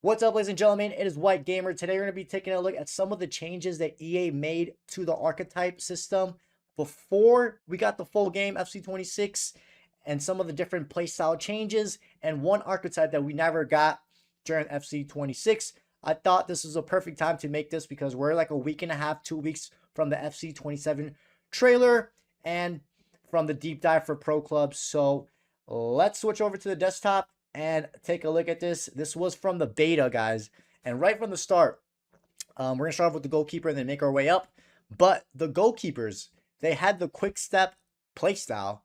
What's up, ladies and gentlemen? It is White Gamer. Today we're going to be taking a look at some of the changes that EA made to the Archetype system before we got the full game, FC26, and some of the different playstyle changes, and one archetype that we never got during FC26. I thought this was a perfect time to make this because we're like a week and a half, 2 weeks from the FC27 trailer and from the deep dive for Pro Clubs. So let's switch over to the desktop and take a look at this. This was from the beta, guys. And right from the start, we're going to start off with the goalkeeper and then make our way up. But the goalkeepers, they had the quick step playstyle,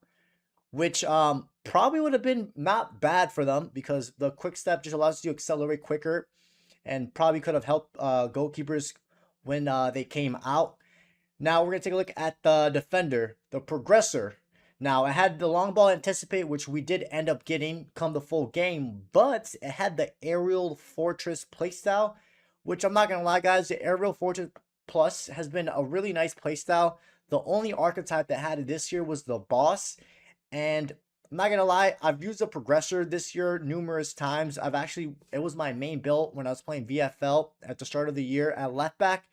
which probably would have been not bad for them because the quick step just allows you to accelerate quicker and probably could have helped goalkeepers when they came out. Now we're going to take a look at the defender, the progressor. Now, it had the long ball anticipate, which we did end up getting come the full game, but it had the aerial fortress playstyle, which I'm not going to lie, guys, the aerial fortress plus has been a really nice playstyle. The only archetype that had it this year was the boss, and I'm not going to lie, I've used the progressor this year numerous times. It was my main build when I was playing VFL at the start of the year at left back.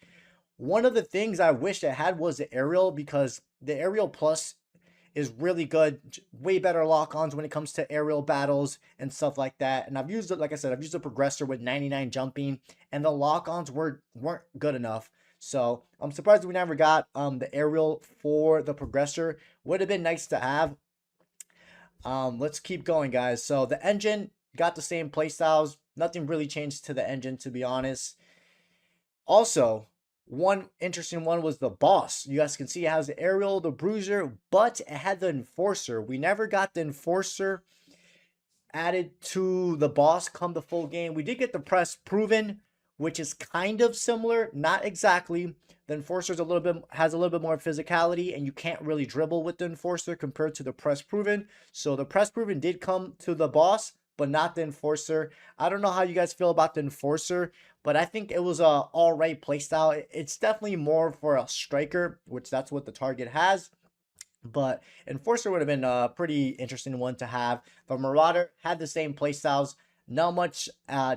One of the things I wish it had was the aerial because the aerial plus is really good, way better lock-ons when it comes to aerial battles and stuff like that. And I've used it, like I said, I've used the progressor with 99 jumping, and the lock-ons weren't good enough. So I'm surprised we never got the aerial for the progressor. Would have been nice to have. Let's keep going, guys. So the engine got the same playstyles. Nothing really changed to the engine, to be honest. Also, one interesting one was the boss. You guys can see it has the aerial, the bruiser, but it had the enforcer. We never got the enforcer added to the boss come the full game. We did get the press proven, which is kind of similar, not exactly. The enforcer has a little bit more physicality, and you can't really dribble with the enforcer compared to the press proven. So the press proven did come to the boss, but not the enforcer. I don't know how you guys feel about the enforcer, but I think it was a all right playstyle. It's definitely more for a striker, which that's what the target has. But enforcer would have been a pretty interesting one to have. The marauder had the same playstyles. Not much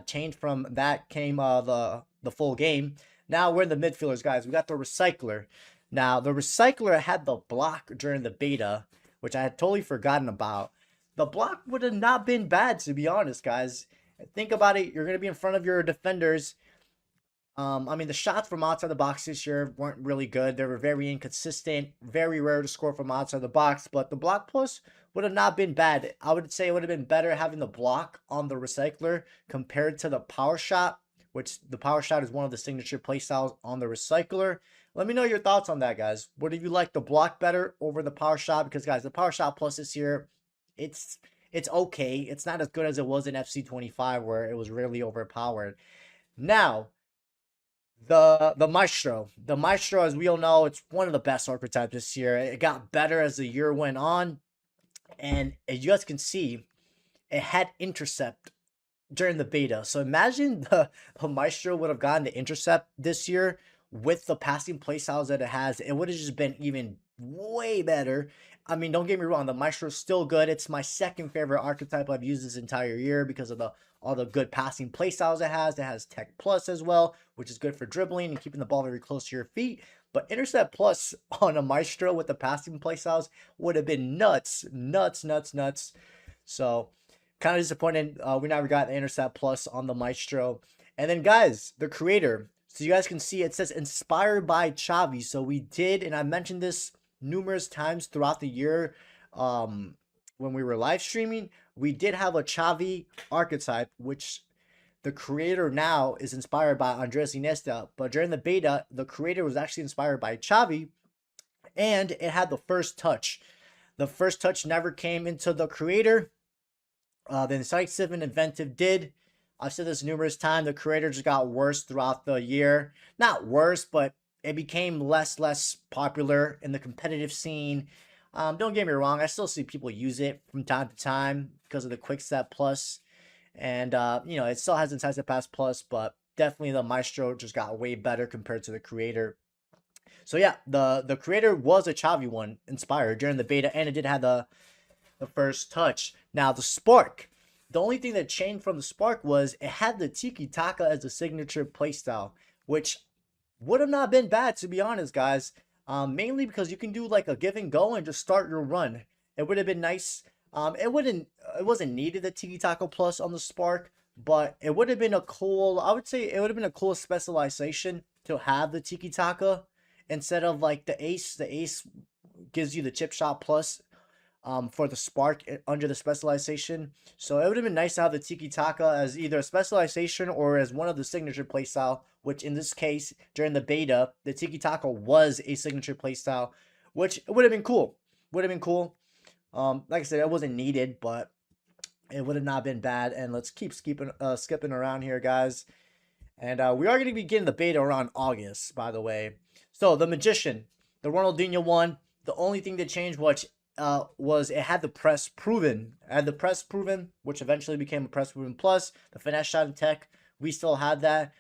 change from that came the full game. Now we're in the midfielders, guys. We got the recycler. Now the recycler had the block during the beta, which I had totally forgotten about. The block would have not been bad, to be honest, guys. Think about it. You're going to be in front of your defenders. I mean, the shots from outside the box this year weren't really good. They were very inconsistent, very rare to score from outside the box. But the block plus would have not been bad. I would say it would have been better having the block on the recycler compared to the power shot, which the power shot is one of the signature playstyles on the recycler. Let me know your thoughts on that, guys. Would you like the block better over the power shot? Because, guys, the power shot plus this year, it's okay. It's not as good as it was in FC25 where it was really overpowered. Now, the Maestro. The Maestro, as we all know, it's one of the best archetypes this year. It got better as the year went on. And as you guys can see, it had intercept during the beta. So imagine the Maestro would have gotten the intercept this year with the passing playstyles that it has. It would have just been even way better. I mean, don't get me wrong, the Maestro is still good. It's my second favorite archetype I've used this entire year because of all the good passing playstyles it has. It has Tech Plus as well, which is good for dribbling and keeping the ball very close to your feet. But Intercept Plus on a Maestro with the passing playstyles would have been nuts. So, kind of disappointed we never got the Intercept Plus on the Maestro. And then, guys, the creator. So you guys can see it says inspired by Xavi. So we did, and I mentioned this numerous times throughout the year when we were live streaming, we did have a Xavi archetype, which the creator now is inspired by Andres Iniesta. But during the beta, the creator was actually inspired by Xavi, and it had the first touch. The first touch never came into the creator. The incisive and inventive did. I've said this numerous times. The creator just got worse throughout the year. Not worse, but it became less popular in the competitive scene. Don't get me wrong. I still see people use it from time to time because of the Quick Step Plus. And, it still has Incisive Pass Plus, but definitely the Maestro just got way better compared to the creator. So, yeah, the creator was a Xavi one inspired during the beta, and it did have the first touch. Now, the Spark. The only thing that changed from the Spark was it had the Tiki Taka as a signature playstyle, which would have not been bad, to be honest, guys. Mainly because you can do like a give and go and just start your run. It would have been nice. It wasn't needed the Tiki Taka Plus on the Spark, but it would have been a cool. I would say it would have been a cool specialization to have the Tiki Taka instead of like the Ace. The Ace gives you the chip shot plus for the Spark under the specialization. So it would have been nice to have the Tiki Taka as either a specialization or as one of the signature playstyle, which in this case, during the beta, the Tiki Taka was a signature playstyle, which would have been cool. Would have been cool. Like I said, it wasn't needed, but it would have not been bad. And let's keep skipping around here, guys. And we are going to be getting the beta around August, by the way. So the Magician, the Ronaldinho one. The only thing that changed was it had the press proven. It had the press proven, which eventually became a press proven plus. The finesse shot and tech, we still had that.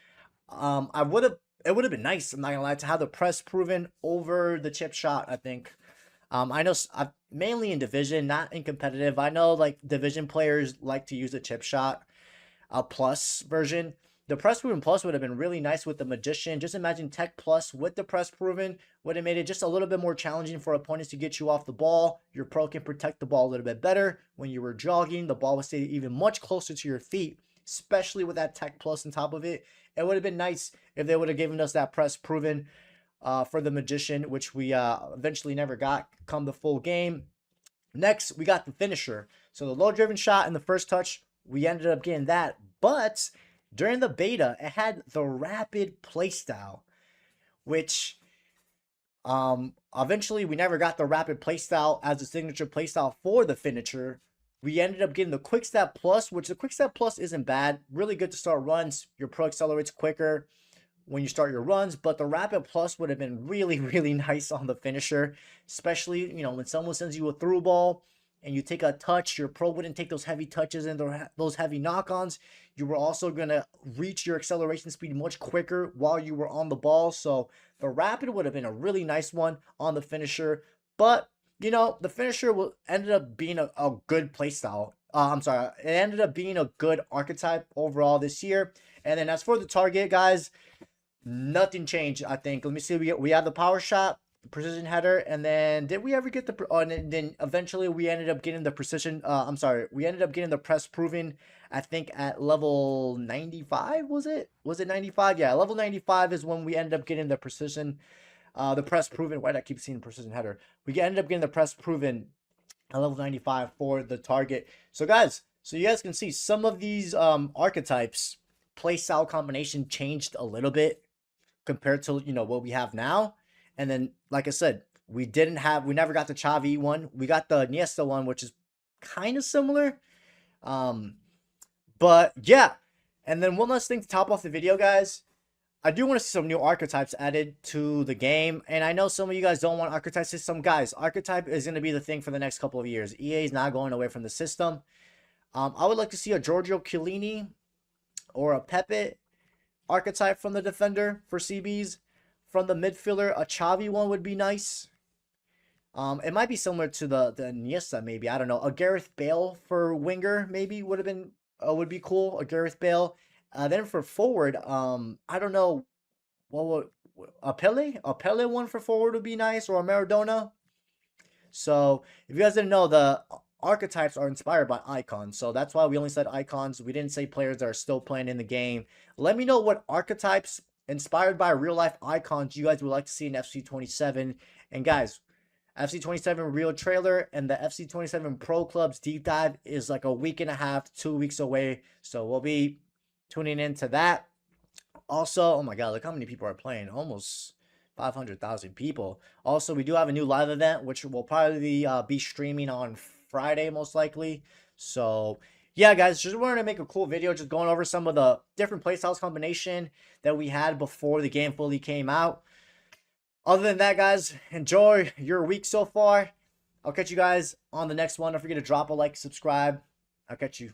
It would have been nice, I'm not gonna lie, to have the press proven over the chip shot. I think. I know mainly in division, not in competitive. I know like division players like to use the chip shot, plus version. The press proven plus would have been really nice with the Magician. Just imagine tech plus with the press proven would have made it just a little bit more challenging for opponents to get you off the ball. Your pro can protect the ball a little bit better. When you were jogging, the ball would stay even much closer to your feet, especially with that tech plus on top of it. It would have been nice if they would have given us that press proven for the Magician, which we eventually never got come the full game. Next, we got the finisher. So the low driven shot and the first touch, we ended up getting that. But during the beta, it had the rapid playstyle, which eventually we never got the rapid playstyle as a signature playstyle for the finisher. We ended up getting the quick step plus, which the quick step plus isn't bad. Really good to start runs. Your pro accelerates quicker when you start your runs, but the rapid plus would have been really, really nice on the finisher, especially, you know, when someone sends you a through ball and you take a touch, your pro wouldn't take those heavy touches and those heavy knock-ons. You were also going to reach your acceleration speed much quicker while you were on the ball. So the rapid would have been a really nice one on the finisher. But, you know, the finisher ended up being a good playstyle. It ended up being a good archetype overall this year. And then as for the target, guys, nothing changed, I think. Let me see. We have the power shot, precision header, and then did we ever get the and then eventually we ended up getting the precision we ended up getting the press proven, I think at level 95. Was it 95? Yeah, level 95 is when we ended up getting the precision, the press proven. Why did I keep seeing precision header? We ended up getting the press proven at level 95 for the target. So guys, so you guys can see some of these archetypes playstyle combination changed a little bit compared to, you know, what we have now. And then, like I said, we never got the Xavi one. We got the Iniesta one, which is kind of similar. But yeah. And then one last thing to top off the video, guys. I do want to see some new archetypes added to the game. And I know some of you guys don't want archetype system. Guys, archetype is going to be the thing for the next couple of years. EA is not going away from the system. I would like to see a Giorgio Chiellini or a Pepe archetype from the defender for CBs. From the midfielder, a Xavi one would be nice. It might be similar to the Iniesta, maybe. I don't know. A Gareth Bale for winger, maybe would be cool. A Gareth Bale. Then for forward, I don't know. A Pele one for forward would be nice, or a Maradona. So if you guys didn't know, the archetypes are inspired by icons, so that's why we only said icons. We didn't say players that are still playing in the game. Let me know what archetypes inspired by real life icons you guys would like to see in FC 27. And guys, FC 27 real trailer and the FC 27 Pro Clubs deep dive is like a week and a half, 2 weeks away, so we'll be tuning into that. Also, oh my god, look how many people are playing. Almost 500,000 people. Also, we do have a new live event, which will probably be streaming on Friday, most likely. So yeah, guys, just wanted to make a cool video, just going over some of the different playstyles combination that we had before the game fully came out. Other than that, guys, enjoy your week so far. I'll catch you guys on the next one. Don't forget to drop a like, subscribe. I'll catch you